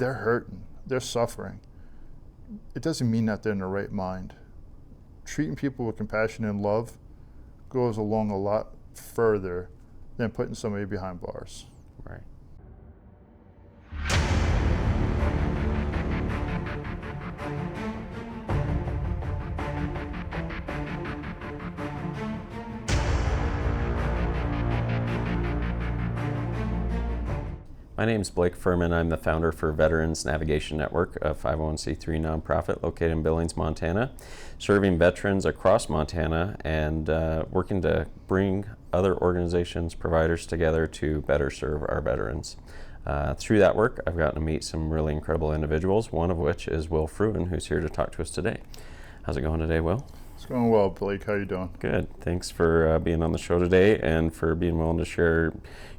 they're hurting, they're suffering. It doesn't mean that they're in the right mind. Treating people with compassion and love goes along a lot further than putting somebody behind bars. Right. My name is Blake Furman. I'm the founder for Veterans Navigation Network, a 501c3 nonprofit located in Billings, Montana, serving veterans across Montana and working to bring other organizations, providers together to better serve our veterans. Through that work, I've gotten to meet some really incredible individuals, one of which is Will Fruin, who's here to talk to us today. How's it going today, Will? It's going well, Blake. How you doing? Good. Thanks for being on the show today and for being willing to share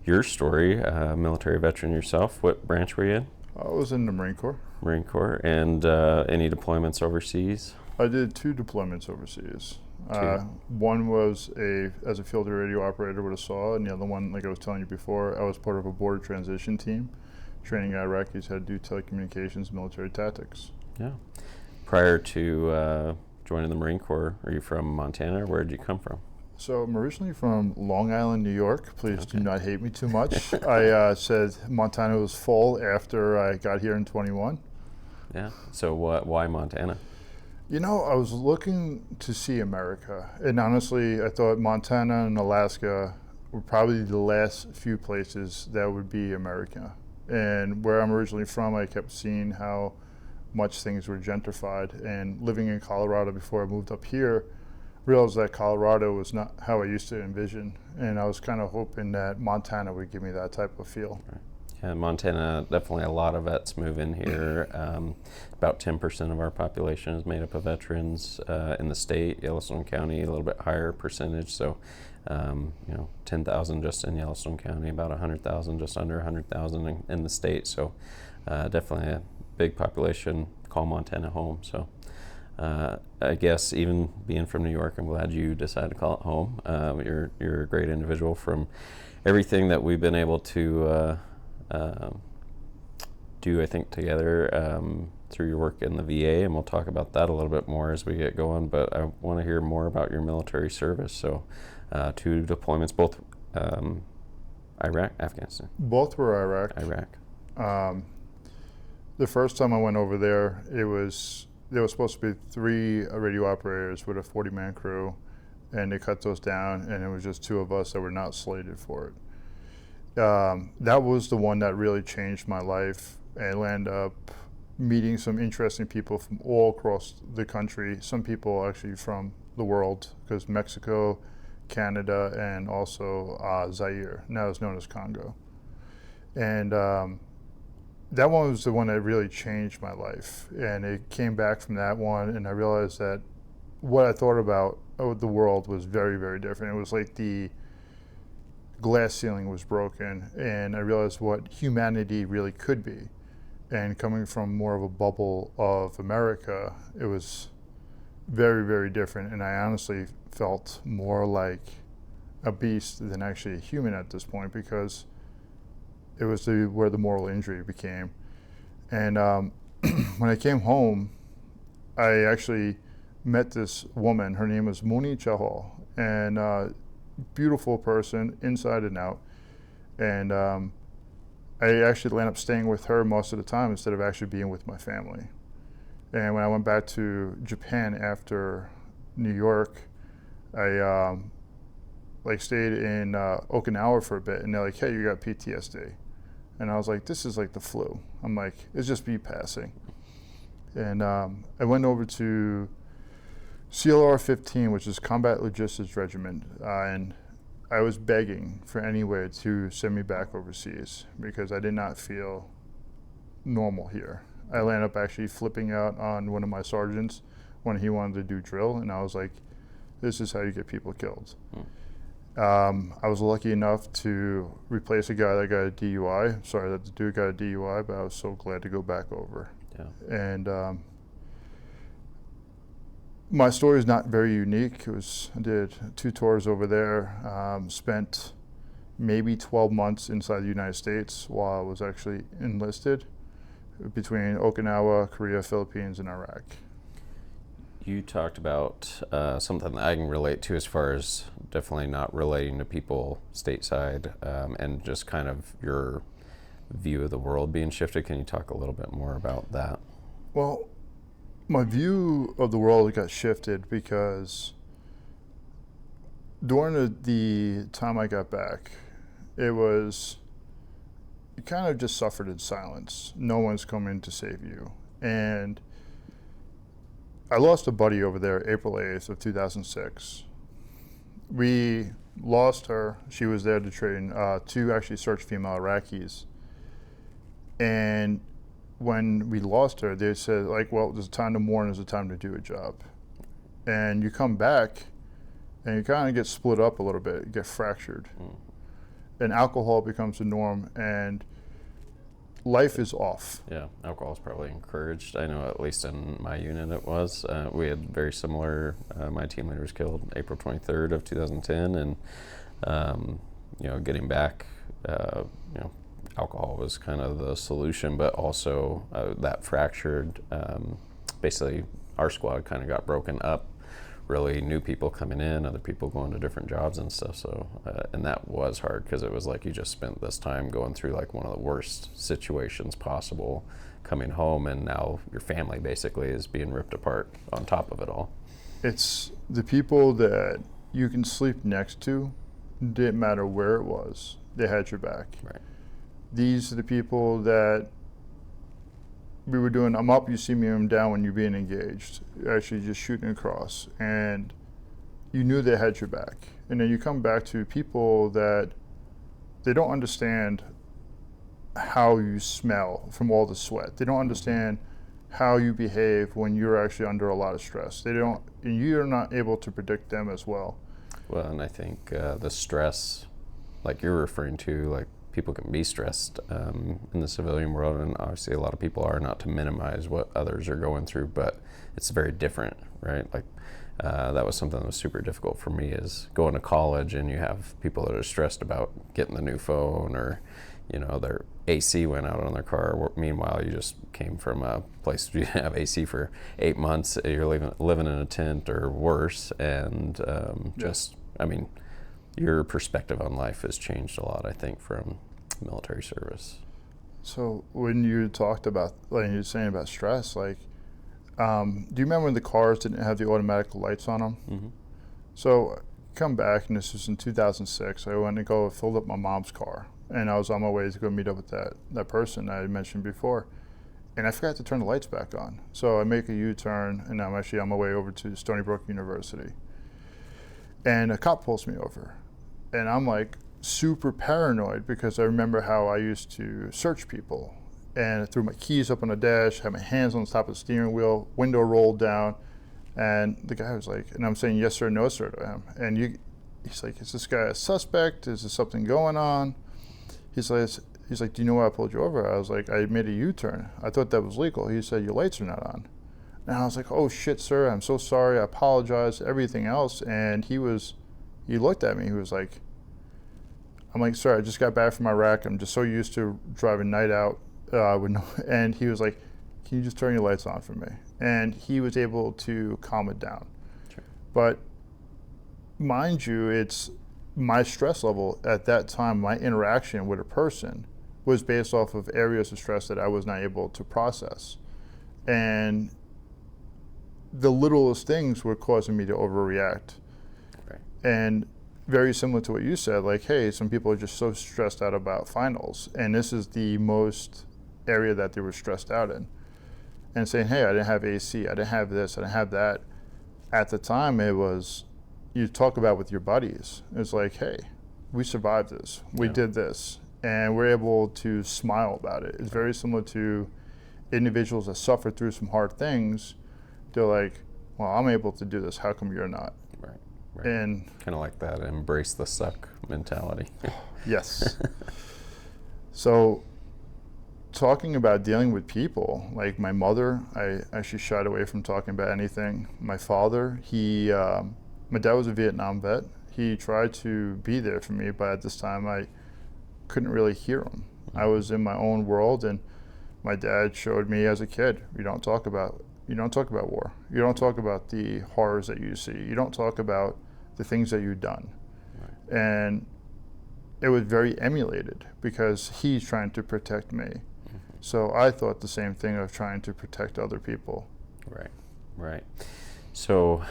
your story. Military veteran yourself. What branch were you in? I was in the Marine Corps. Marine Corps. And any deployments overseas? I did 2 deployments overseas. 2. One was as a field radio operator with a SAW, and the other one, like I was telling you before, I was part of a border transition team, training Iraqis how to do telecommunications, military tactics. Yeah. Prior to joining the Marine Corps, are you from Montana, or where did you come from? So I'm originally from Long Island, New York. Please Okay. do not hate me too much. I said Montana was full after I got here in 21. Yeah. So why Montana? You know, I was looking to see America, and honestly, I thought Montana and Alaska were probably the last few places that would be America. And where I'm originally from, I kept seeing how much things were gentrified, and living in Colorado before I moved up here, realized that Colorado was not how I used to envision, and I was kind of hoping that Montana would give me that type of feel. Right. Yeah, Montana, definitely a lot of vets move in here. About 10% of our population is made up of veterans in the state. Yellowstone County, a little bit higher percentage, so 10,000 just in Yellowstone County, about 100,000, just under 100,000 in the state, so definitely a big population call Montana home. So I guess even being from New York, I'm glad you decided to call it home. You're a great individual. From everything that we've been able to do, I think, together through your work in the VA, and we'll talk about that a little bit more as we get going, but I want to hear more about your military service. So 2 deployments, both Iraq, Afghanistan? Both were Iraq. The first time I went over there, there was supposed to be 3 radio operators with a 40-man crew, and they cut those down, and it was just 2 of us that were not slated for it. That was the one that really changed my life. I landed up meeting some interesting people from all across the country, some people actually from the world, because Mexico, Canada, and also Zaire, now it's known as Congo. And that one was the one that really changed my life. And it came back from that one, and I realized that what I thought about the world was very, very different. It was like the glass ceiling was broken, and I realized what humanity really could be. And coming from more of a bubble of America, it was very, very different. And I honestly felt more like a beast than actually a human at this point, because it was where the moral injury became. And when I came home, I actually met this woman. Her name was Moni Chahal, and beautiful person inside and out. And I actually ended up staying with her most of the time instead of actually being with my family. And when I went back to Japan after New York, I stayed in Okinawa for a bit, and they're like, hey, you got PTSD. And I was like, this is like the flu. I'm like, it's just be passing. And I went over to CLR 15, which is Combat Logistics Regiment, and I was begging for any way to send me back overseas because I did not feel normal here. I landed up actually flipping out on one of my sergeants when he wanted to do drill, and I was like, this is how you get people killed. I was lucky enough to replace a guy that got a DUI. Sorry that the dude got a DUI, but I was so glad to go back over. Yeah. And my story is not very unique. I did 2 tours over there, spent maybe 12 months inside the United States while I was actually enlisted. between Okinawa, Korea, Philippines, and Iraq. You talked about something that I can relate to as far as definitely not relating to people stateside, and just kind of your view of the world being shifted. Can you talk a little bit more about that? Well, my view of the world got shifted because during the time I got back, you kind of just suffered in silence. No one's coming to save you. And I lost a buddy over there April 8th of 2006. We lost her. She was there to train two actually search female Iraqis. And when we lost her, they said, like, well, there's a time to mourn, there's a time to do a job. And you come back and you kind of get split up a little bit, you get fractured. And alcohol becomes the norm, and life is off. Yeah, alcohol is probably encouraged. I know at least in my unit it was. We had very similar, my team leader was killed April 23rd of 2010, and getting back, alcohol was kind of the solution, but also that fractured, basically our squad kind of got broken up, really new people coming in, other people going to different jobs and stuff. So, and that was hard because it was like you just spent this time going through like one of the worst situations possible, coming home, and now your family basically is being ripped apart on top of it all. It's the people that you can sleep next to, didn't matter where it was, they had your back. Right. These are the people that we were doing, I'm up, you see me, I'm down when you're being engaged, actually just shooting across. And you knew they had your back. And then you come back to people that they don't understand how you smell from all the sweat. They don't understand how you behave when you're actually under a lot of stress. They don't, and you're not able to predict them as well. Well, and I think the stress, like you're referring to, like people can be stressed in the civilian world, and obviously a lot of people are, not to minimize what others are going through, but it's very different, right? Like that was something that was super difficult for me, is going to college and you have people that are stressed about getting the new phone, or their AC went out on their car. Meanwhile, you just came from a place where you didn't have AC for 8 months. You're living in a tent or worse, and your perspective on life has changed a lot, I think, from military service. So when you talked about, like you were saying about stress, like, do you remember when the cars didn't have the automatic lights on them? Mm-hmm. So come back, and this was in 2006. I went to go filled up my mom's car, and I was on my way to go meet up with that person I mentioned before. And I forgot to turn the lights back on. So I make a U-turn, and I'm actually on my way over to Stony Brook University. And a cop pulls me over. And I'm like super paranoid because I remember how I used to search people. And I threw my keys up on the dash, had my hands on the top of the steering wheel, window rolled down. And the guy was like, and I'm saying yes sir, no sir to him. And he's like, is this guy a suspect? Is there something going on? He's like, do you know why I pulled you over? I was like, I made a U-turn. I thought that was legal. He said, your lights are not on. And I was like, oh shit, sir, I'm so sorry. I apologize, everything else. And he looked at me, he was like, I'm like, sir, I just got back from Iraq. I'm just so used to driving night out. And he was like, can you just turn your lights on for me? And he was able to calm it down. Sure. But mind you, it's my stress level at that time, my interaction with a person was based off of areas of stress that I was not able to process. And the littlest things were causing me to overreact. Right. And very similar to what you said, like, hey, some people are just so stressed out about finals, and this is the most area that they were stressed out in. And saying, hey, I didn't have AC, I didn't have this, I didn't have that. At the time, it was, you talk about with your buddies, it's like, hey, we survived this, we did this, and we're able to smile about it. It's very similar to individuals that suffer through some hard things. They're like, well, I'm able to do this, how come you're not? Right. Right. And kind of like that embrace the suck mentality. Yes. So talking about dealing with people, like my mother, I actually shied away from talking about anything. My father, my dad was a Vietnam vet. He tried to be there for me, but at this time I couldn't really hear him. I was in my own world, and my dad showed me as a kid. You don't talk about war. You don't talk about the horrors that you see. You don't talk about the things that you've done. Right. And it was very emulated because he's trying to protect me. Mm-hmm. So I thought the same thing of trying to protect other people. Right, right. So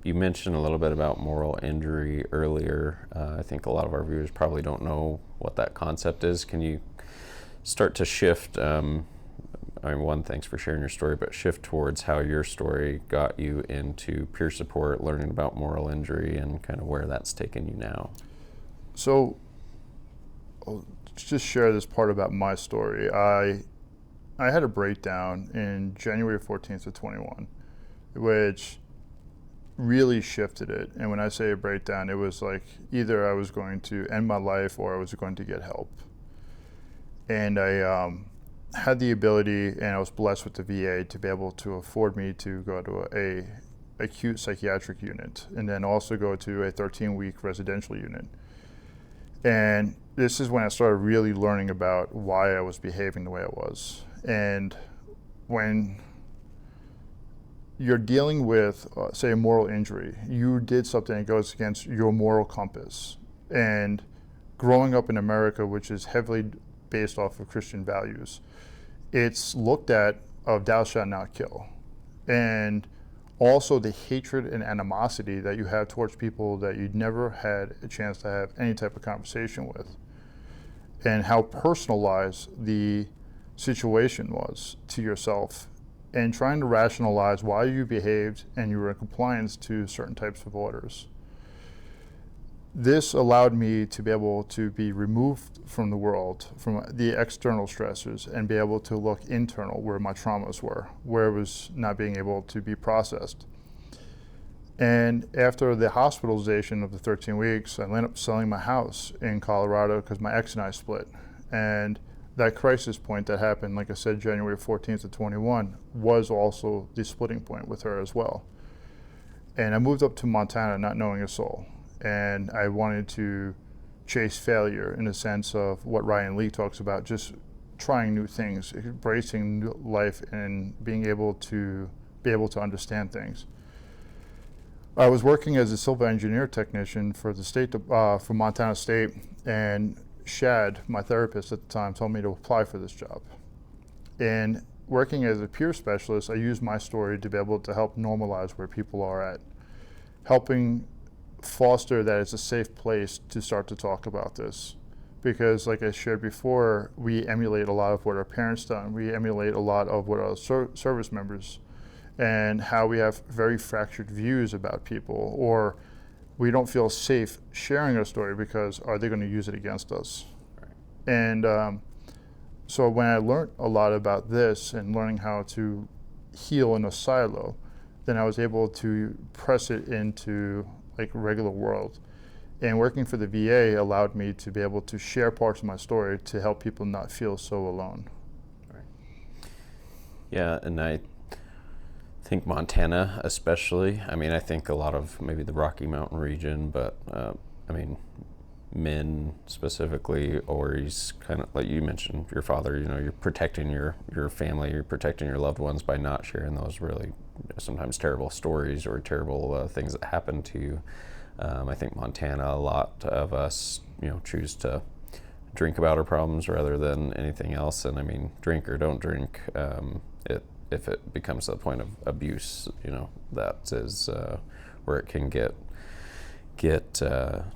you mentioned a little bit about moral injury earlier. I think a lot of our viewers probably don't know what that concept is. Can you start to shift, one, thanks for sharing your story, but shift towards how your story got you into peer support, learning about moral injury, and kind of where that's taken you now? So I'll just share this part about my story. I had a breakdown in January 14th of 21, which really shifted it. And when I say a breakdown, it was like either I was going to end my life or I was going to get help. And I had the ability, and I was blessed with the VA to be able to afford me to go to a acute psychiatric unit and then also go to a 13-week residential unit. And this is when I started really learning about why I was behaving the way I was. And when you're dealing with, say, a moral injury, you did something that goes against your moral compass. And growing up in America, which is heavily based off of Christian values, it's looked at of thou shalt not kill. And also the hatred and animosity that you have towards people that you'd never had a chance to have any type of conversation with. And how personalized the situation was to yourself, and trying to rationalize why you behaved and you were in compliance to certain types of orders. This allowed me to be able to be removed from the world, from the external stressors, and be able to look internal where my traumas were, where it was not being able to be processed. And after the hospitalization of the 13 weeks, I ended up selling my house in Colorado because my ex and I split. And that crisis point that happened, like I said, January 14th of 21, was also the splitting point with her as well. And I moved up to Montana not knowing a soul. And I wanted to chase failure in the sense of what Ryan Lee talks about, just trying new things, embracing new life, and being able to understand things. I was working as a civil engineer technician for the state, for Montana State, and Shad, my therapist at the time, told me to apply for this job. And working as a peer specialist, I used my story to be able to help normalize where people are at, helping foster that it's a safe place to start to talk about this. Because like I shared before, we emulate a lot of what our parents done. We emulate a lot of what our service members, and how we have very fractured views about people, or we don't feel safe sharing our story because are they going to use it against us? Right. And so when I learned a lot about this and learning how to heal in a silo, then I was able to press it into like regular world. And working for the VA allowed me to be able to share parts of my story to help people not feel so alone. Right. Yeah, and I think Montana especially, I think a lot of maybe the Rocky Mountain region, but men specifically, or he's kind of like you mentioned, your father, you're protecting your family, you're protecting your loved ones by not sharing those really sometimes terrible stories or terrible things that happen to you. I think Montana, a lot of us, choose to drink about our problems rather than anything else. And drink or don't drink, if it becomes to the point of abuse, that is where it can get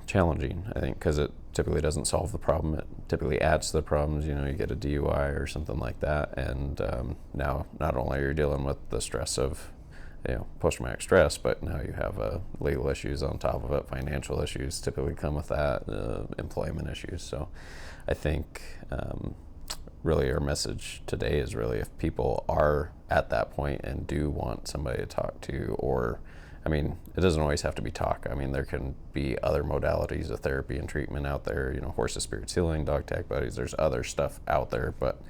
challenging, I think, because it typically doesn't solve the problem. It typically adds to the problems. You get a DUI or something like that, and now not only are you dealing with the stress of post-traumatic stress, but now you have legal issues on top of it. Financial issues typically come with that, employment issues. So I think really our message today is really, if people are at that point and do want somebody to talk to, or it doesn't always have to be talk. There can be other modalities of therapy and treatment out there, horses, spirits healing, dog tag buddies, there's other stuff out there, but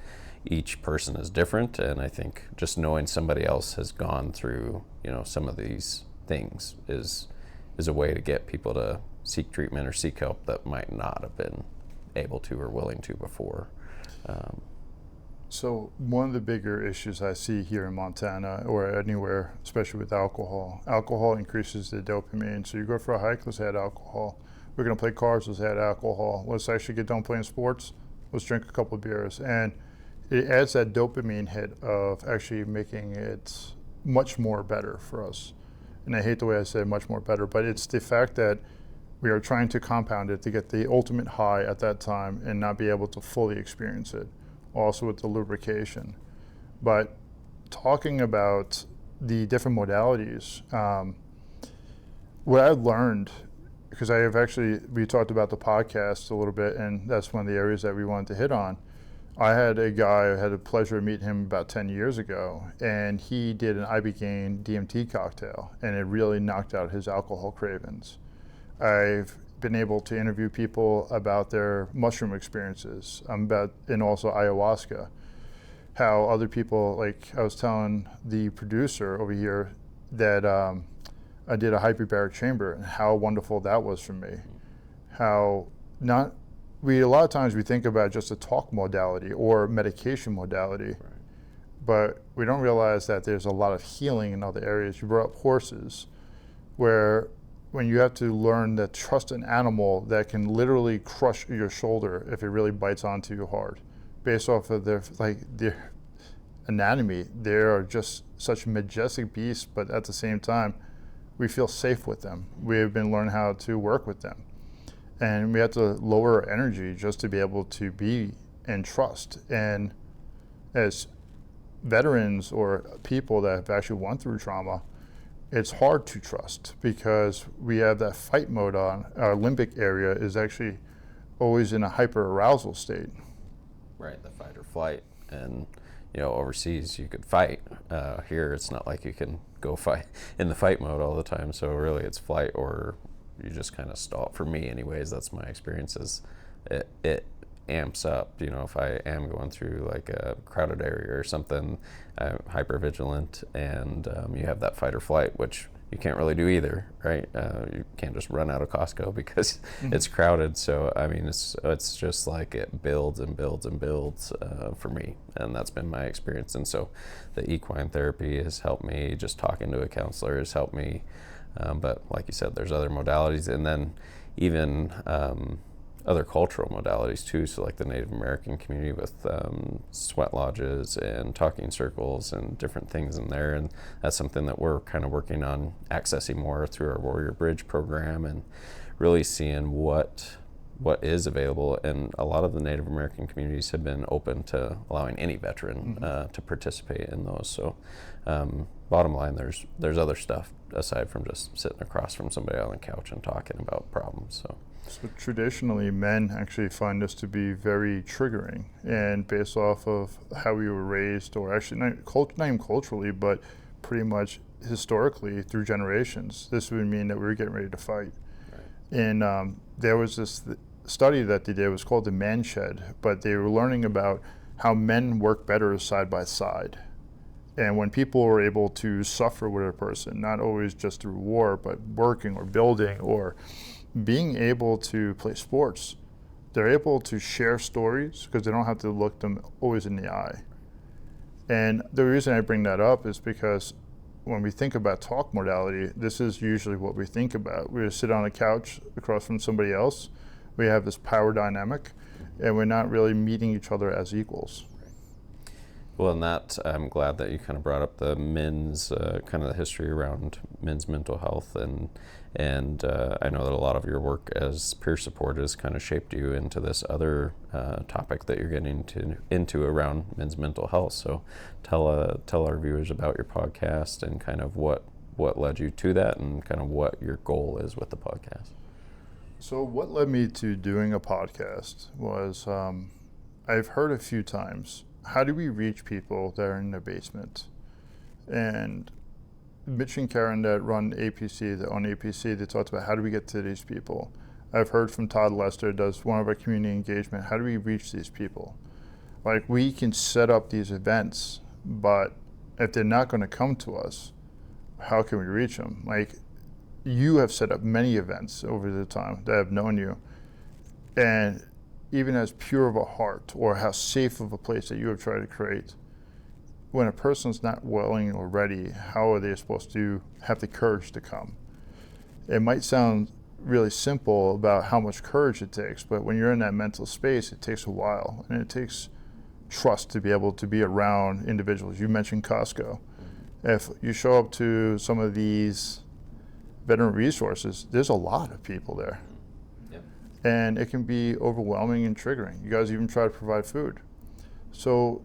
each person is different. And I think just knowing somebody else has gone through, some of these things is a way to get people to seek treatment or seek help that might not have been able to or willing to before. So one of the bigger issues I see here in Montana or anywhere, especially with alcohol, alcohol increases the dopamine. So you go for a hike, let's add alcohol. We're going to play cards, let's add alcohol. Let's actually get done playing sports, let's drink a couple of beers. And it adds that dopamine hit of actually making it much more better for us. And I hate the way I say much more better, but it's the fact that we are trying to compound it to get the ultimate high at that time and not be able to fully experience it. Also with the lubrication. But talking about the different modalities, what I've learned, because we talked about the podcast a little bit, and that's one of the areas that we wanted to hit on. I had a guy, I had the pleasure of meeting him about 10 years ago, and he did an Ibogaine DMT cocktail, and it really knocked out his alcohol cravings. I've been able to interview people about their mushroom experiences, and also ayahuasca. How other people, like I was telling the producer over here that I did a hyperbaric chamber, and how wonderful that was for me. How not a lot of times we think about just a talk modality or medication modality, Right. but we don't realize that there's a lot of healing in other areas. You brought up horses, where when you have to learn to trust an animal that can literally crush your shoulder if it really bites onto you hard, based off of their anatomy. They are just such majestic beasts, but at the same time, we feel safe with them. We have been learning how to work with them. And we have to lower our energy just to be able to be and trust. And as veterans or people that have actually went through trauma, it's hard to trust because we have that fight mode on. Our limbic area is actually always in a hyper arousal state. Right, the fight or flight. And, overseas you could fight. Here it's not like you can go fight in the fight mode all the time. So really it's flight or you just kind of stall. For me anyways, that's my experiences. It amps up, if I am going through like a crowded area or something, I'm hyper vigilant, and you have that fight or flight, which you can't really do either, right? You can't just run out of Costco because it's crowded. So I mean, it's just like it builds and builds and builds for me, and that's been my experience. And so the equine therapy has helped me. Just talking to a counselor has helped me. But like you said, there's other modalities, and then even other cultural modalities too. So like the Native American community with sweat lodges and talking circles and different things in there. And that's something that we're kind of working on accessing more through our Warrior Bridge program and really seeing what is available. And a lot of the Native American communities have been open to allowing any veteran to participate in those. So bottom line, there's other stuff aside from just sitting across from somebody on the couch and talking about problems. So traditionally, men actually find this to be very triggering, and based off of how we were raised, or actually not even culturally, but pretty much historically through generations, this would mean that we were getting ready to fight. Right. And there was this study that they did, it was called the Man Shed, but they were learning about how men work better side by side. And when people were able to suffer with a person, not always just through war, but working or building or being able to play sports, they're able to share stories because they don't have to look them always in the eye. And the reason I bring that up is because when we think about talk modality, this is usually what we think about. We sit on a couch across from somebody else, we have this power dynamic, and we're not really meeting each other as equals. Well, and that I'm glad that you kind of brought up the men's kind of the history around men's mental health, and I know that a lot of your work as peer support has kind of shaped you into this other topic that you're getting into around men's mental health. So tell our viewers about your podcast and kind of what led you to that, and kind of what your goal is with the podcast. So what led me to doing a podcast was I've heard a few times, how do we reach people that are in their basement? And Mitch and Karen that run APC, that own APC, they talked about how do we get to these people. I've heard from Todd Lester, does one of our community engagement, how do we reach these people? Like, we can set up these events, but if they're not going to come to us, how can we reach them? Like, you have set up many events over the time that I've known you, and even as pure of a heart or how safe of a place that you have tried to create, when a person's not willing or ready, how are they supposed to have the courage to come? It might sound really simple about how much courage it takes, but when you're in that mental space, it takes a while, and it takes trust to be able to be around individuals. You mentioned Costco. If you show up to some of these veteran resources, there's a lot of people there. Yep. And it can be overwhelming and triggering. You guys even try to provide food. So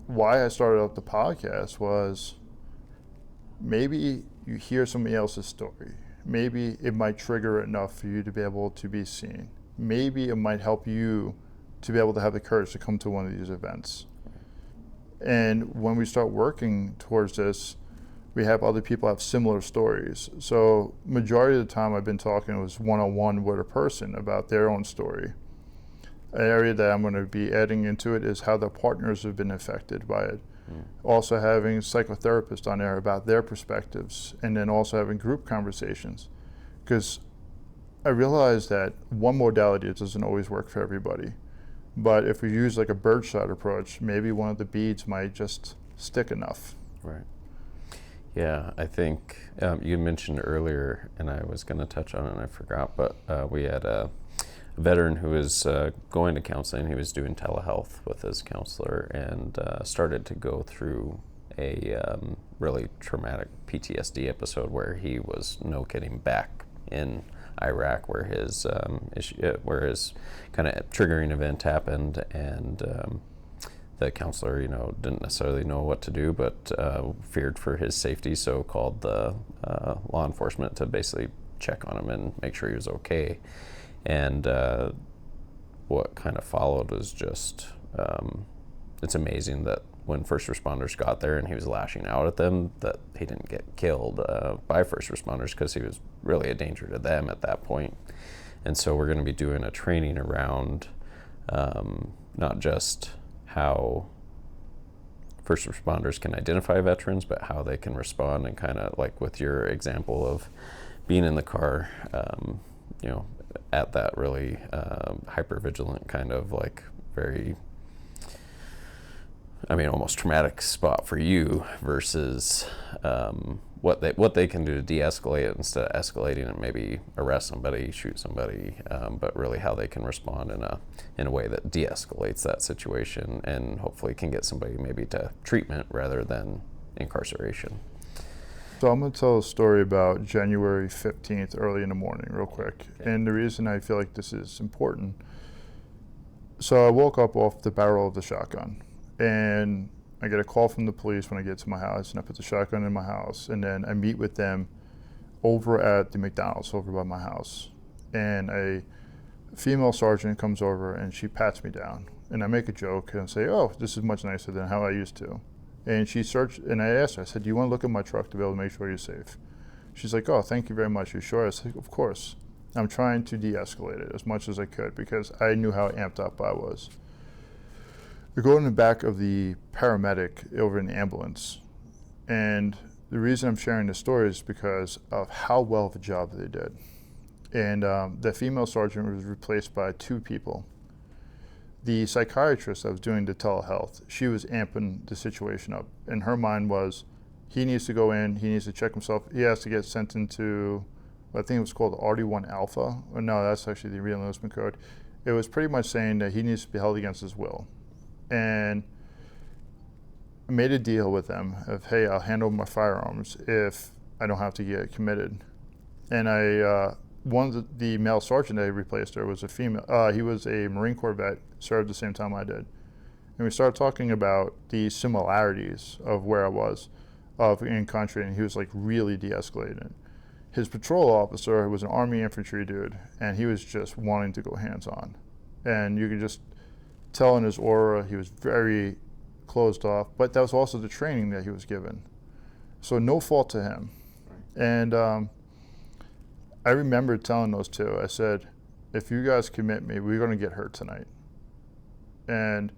why I started up the podcast was maybe you hear somebody else's story. Maybe it might trigger enough for you to be able to be seen. Maybe it might help you to be able to have the courage to come to one of these events. And when we start working towards this, we have other people have similar stories. So majority of the time I've been talking was one-on-one with a person about their own story. An area that I'm going to be adding into it is how their partners have been affected by it. Also having psychotherapists on there about their perspectives, and then also having group conversations. Because I realize that one modality doesn't always work for everybody. But if we use like a birdshot approach, maybe one of the beads might just stick enough. Right. Yeah, I think you mentioned earlier, and I was going to touch on it and I forgot, but we had a veteran who was going to counseling. He was doing telehealth with his counselor and started to go through a really traumatic PTSD episode where he was, no kidding, back in Iraq where his kind of triggering event happened, and the counselor, didn't necessarily know what to do, but feared for his safety, so called the law enforcement to basically check on him and make sure he was okay. And what kind of followed was just, it's amazing that when first responders got there and he was lashing out at them, that he didn't get killed by first responders, because he was really a danger to them at that point. And so we're going to be doing a training around not just how first responders can identify veterans, but how they can respond, and kind of like with your example of being in the car, at that really hyper-vigilant kind of like very, almost traumatic spot for you versus what they can do to de-escalate it instead of escalating and maybe arrest somebody, shoot somebody, but really how they can respond in a way that de-escalates that situation and hopefully can get somebody maybe to treatment rather than incarceration. So I'm going to tell a story about January 15th, early in the morning, real quick. Okay. And the reason I feel like this is important, so I woke up off the barrel of the shotgun, and I get a call from the police when I get to my house, and I put the shotgun in my house, and then I meet with them over at the McDonald's over by my house. And a female sergeant comes over and she pats me down, and I make a joke and say, "Oh, this is much nicer than how I used to." And she searched, and I asked her, I said, "Do you want to look at my truck to be able to make sure you're safe?" She's like, "Oh, thank you very much. You sure?" I said, "Of course." I'm trying to de-escalate it as much as I could because I knew how amped up I was. We go in the back of the paramedic over an ambulance, and the reason I'm sharing this story is because of how well of a job they did. And the female sergeant was replaced by two people. The psychiatrist that was doing the telehealth, she was amping the situation up. And her mind was, he needs to go in, he needs to check himself, he has to get sent into, I think it was called RD1 Alpha. Or no, that's actually the reenlistment code. It was pretty much saying that he needs to be held against his will. And I made a deal with them of, hey, I'll hand over my firearms if I don't have to get committed. And one of the male sergeant that replaced her was a female. He was a Marine Corps vet, served the same time I did. And we started talking about the similarities of where I was in country, and he was like really de-escalating. His patrol officer was an Army infantry dude, and he was just wanting to go hands-on. And you could just tell in his aura he was very closed off, but that was also the training that he was given. So no fault to him. Right. And I remember telling those two, I said, if you guys commit me, we're going to get hurt tonight. And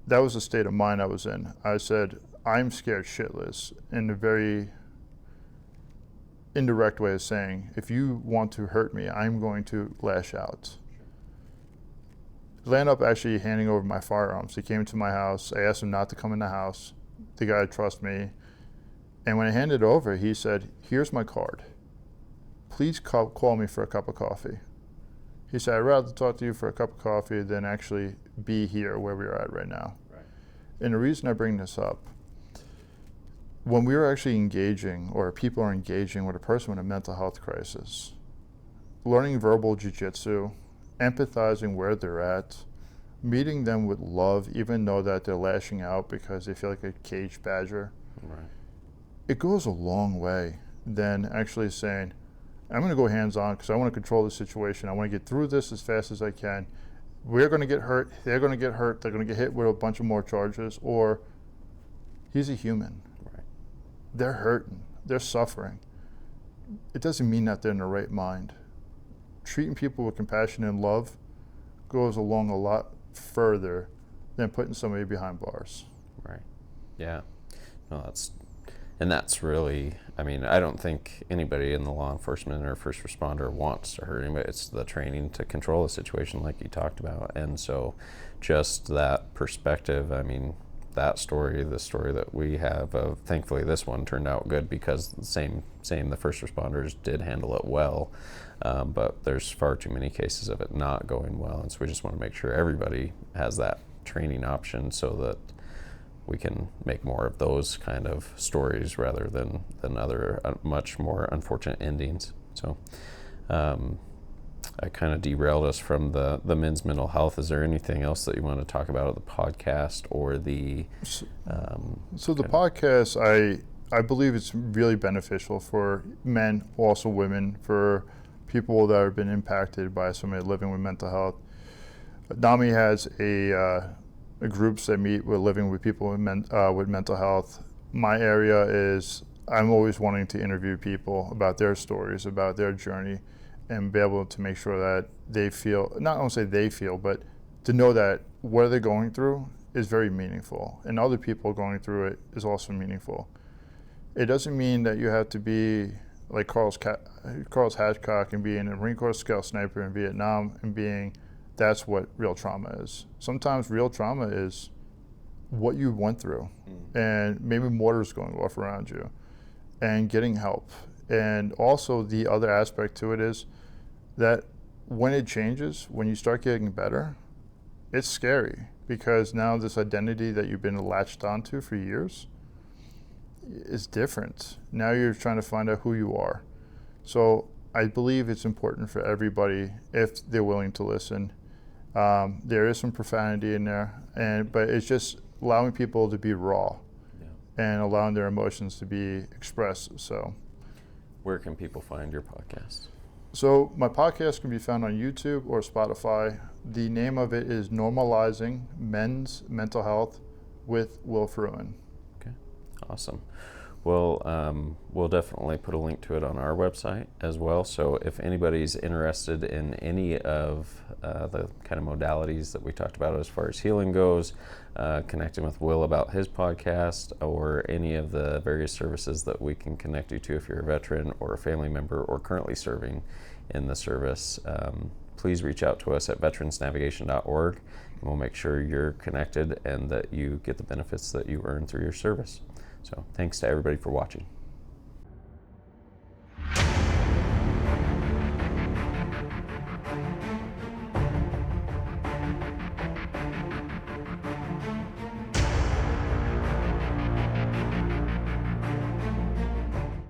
that was the state of mind I was in. I said, I'm scared shitless, in a very indirect way of saying, if you want to hurt me, I'm going to lash out. ended up actually handing over my firearms. He came to my house. I asked him not to come in the house. The guy trusts me. And when I handed it over, he said, "Here's my card. Please call me for a cup of coffee." He said, "I'd rather talk to you for a cup of coffee than actually be here where we are at right now." Right. And the reason I bring this up, when we are actually engaging, or people are engaging with a person with a mental health crisis, learning verbal jiu-jitsu, empathizing where they're at, meeting them with love, even though that they're lashing out because they feel like a caged badger, Right. it goes a long way than actually saying, "I'm going to go hands-on because I want to control the situation. I want to get through this as fast as I can. We're going to get hurt. They're going to get hurt. They're going to get hit with a bunch of more charges." Or, he's a human. Right. They're hurting. They're suffering. It doesn't mean that they're in the right mind. Treating people with compassion and love goes along a lot further than putting somebody behind bars. Right. Yeah. No, that's really, I mean, I don't think anybody in the law enforcement or first responder wants to hurt anybody. It's the training to control the situation like you talked about. And so just that perspective, I mean, that story, the story that we have of, thankfully this one turned out good because the same the first responders did handle it well, but there's far too many cases of it not going well, and so we just want to make sure everybody has that training option so that we can make more of those kind of stories rather than other much more unfortunate endings. So I kind of derailed us from the men's mental health. Is there anything else that you want to talk about at the podcast or the? So the podcast, I believe it's really beneficial for men, also women, for people that have been impacted by somebody living with mental health. NAMI has a groups that meet with living with people with mental health. My area is I'm always wanting to interview people about their stories, about their journey, and be able to make sure that they feel, not only say they feel, but to know that what they're going through is very meaningful, and other people going through it is also meaningful. It doesn't mean that you have to be like Carl Hatchcock and being a Marine Corps Scout Sniper in Vietnam and being, that's what real trauma is. Sometimes real trauma is what you went through, and maybe mortars going off around you, and getting help. And also the other aspect to it is that when it changes, when you start getting better, it's scary because now this identity that you've been latched onto for years is different. Now you're trying to find out who you are. So I believe it's important for everybody, if they're willing to listen. There is some profanity in there, but it's just allowing people to be raw, and allowing their emotions to be expressed. So where can people find your podcast? So my podcast can be found on YouTube or Spotify. The name of it is Normalizing Men's Mental Health with Will Fruin. Okay, awesome. Well, we'll definitely put a link to it on our website as well. So if anybody's interested in any of the kind of modalities that we talked about as far as healing goes, connecting with Will about his podcast, or any of the various services that we can connect you to if you're a veteran or a family member or currently serving in the service, please reach out to us at veteransnavigation.org, and we'll make sure you're connected and that you get the benefits that you earn through your service. So thanks to everybody for watching.